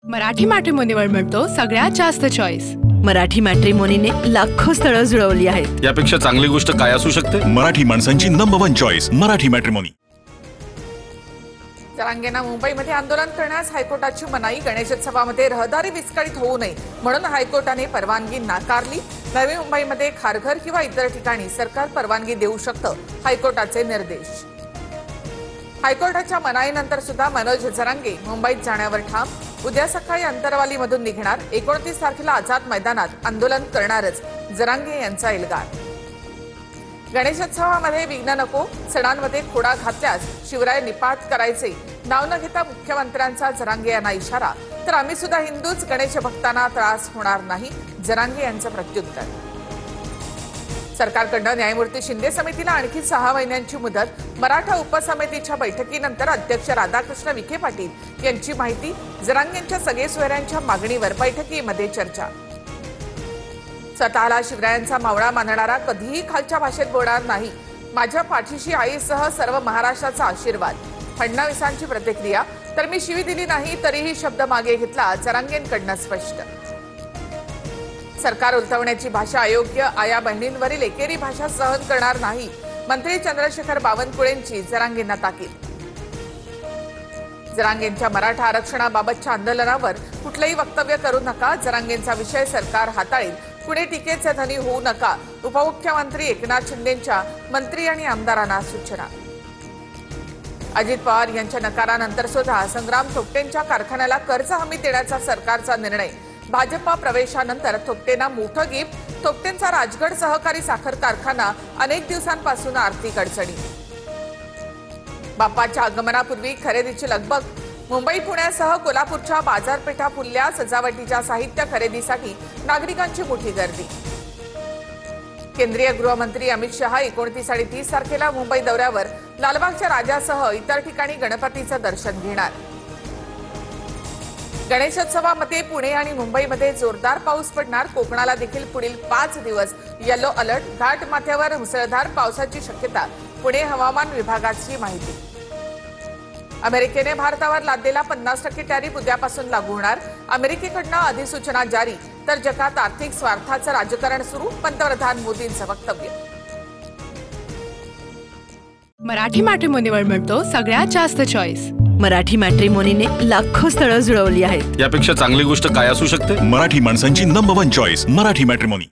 मराठी मॅट्रिमोनीवर मिळतो सगळ्यात जास्त चॉईस। मराठी मॅट्रिमोनीने लाखो स्थळं जुळवली आहेत। यापेक्षा चांगली गोष्ट काय असू शकते? मराठी माणसांची नंबर 1 चॉईस मराठी मॅट्रिमोनी। जरांगेंना मुंबईमध्ये आंदोलन करण्यास हायकोर्टाची मनाई। गणेशोत्सवामध्ये रहदारी विस्कळीत होऊ नये म्हणून हायकोर्टाने परवानगी नाकारली। नवी मुंबईमध्ये खारघर किंवा इतर ठिकाणी सरकार परवानगी देऊ शकतं, हायकोर्टाचे निर्देश। हायकोर्टाच्या मनाईनंतर सुद्धा मनोज जरांगे मुंबईत जाण्यावर ठाम। उद्या सकाळी अंतरवालीमधून निघणार। 29 तारखेला आझाद मैदानात आंदोलन करणारच, जरांगे यांचा एल्गार। गणेशोत्सवामध्ये विघ्न नको, सणांमध्ये खोडा घातल्यास शिवराय निपात करायचे नाव न घेता मुख्यमंत्र्यांचा जरांगे यांना इशारा। तर आम्ही सुद्धा हिंदूच, गणेश भक्तांना त्रास होणार नाही, जरांगे यांचं प्रत्युत्तर। सरकारकडून न्यायमूर्ती शिंदे समितीला आणखी 6 महिन्यांची मुदत। मराठा उपसमितीच्या बैठकीनंतर अध्यक्ष राधाकृष्ण विखे पाटील यांची माहिती। जरांगेंच्या सगळे सोयऱ्यांच्या मागणीवर बैठकीमध्ये चर्चा। स्वतःला शिवरायांचा मावळा मानणारा कधीही खालच्या भाषेत बोलणार नाही। माझ्या पाठीशी आईसह सर्व महाराष्ट्राचा आशीर्वाद, फडणवीसांची प्रतिक्रिया। तर मी शिवी दिली नाही तरीही शब्द मागे घेतला, जरांगेंकडून स्पष्ट। सरकार उलटवण्याची भाषा अयोग्य, आया बहिणींवरील एकेरी भाषा सहन करणार नाही, मंत्री चंद्रशेखर बावनकुळेंची जरांगेंना ताकीद। जरांगेंच्या मराठा आरक्षणाबाबतच्या आंदोलनावर कुठलेही वक्तव्य करू नका, जरांगेंचा विषय सरकार हाताळेल, पुढे टीकेचे धनी होऊ नका, उपमुख्यमंत्री एकनाथ शिंदेंच्या मंत्री आणि आमदारांना सूचना। अजित पवार यांच्या नकारानंतर सुद्धा संग्राम थोपटेंच्या कारखान्याला कर्ज हमी देण्याचा सरकारचा निर्णय। भाजपा प्रवेशानंतर थोपटेंना मोठं गिफ्ट। थोपटेंचा राजगड सहकारी साखर कारखाना अनेक दिवसांपासून आर्थिक अडचणी। बाप्पाच्या आगमनापूर्वी खरेदीची लगबग। मुंबई पुण्यासह कोल्हापूरच्या बाजारपेठा फुलल्या, सजावटीच्या साहित्य खरेदीसाठी नागरिकांची मोठी गर्दी। केंद्रीय गृहमंत्री अमित शहा 29 आणि 30 तारखेला मुंबई दौऱ्यावर। लालबागच्या राजासह इतर ठिकाणी गणपतीचं दर्शन घेणार। गणेशोत्सवामध्ये पुणे आणि मुंबईमध्ये जोरदार पाऊस पडणार। कोकणाला देखील पुढील 5 दिवस येलो अलर्ट। घाट माथ्यावर मुसळधार पावसाची शक्यता, पुणे हवामान विभागाची माहिती। अमेरिकेने भारतावर लादलेला 50% टॅरिफ उद्यापासून लागू होणार। अमेरिकेकडून अधिसूचना जारी। तर जगात आर्थिक स्वार्थाचं राजकारण सुरू, पंतप्रधान मोदींचं वक्तव्य। मराठी मॅट्रिमोनीवर मिळतो सगळ्यात जास्त चॉईस। मराठी मॅट्रिमोनीने लाखो स्थळं जुळवली आहेत। यापेक्षा चांगली गोष्ट काय असू शकते? मराठी माणसांची नंबर 1 चॉईस मराठी मॅट्रिमोनी।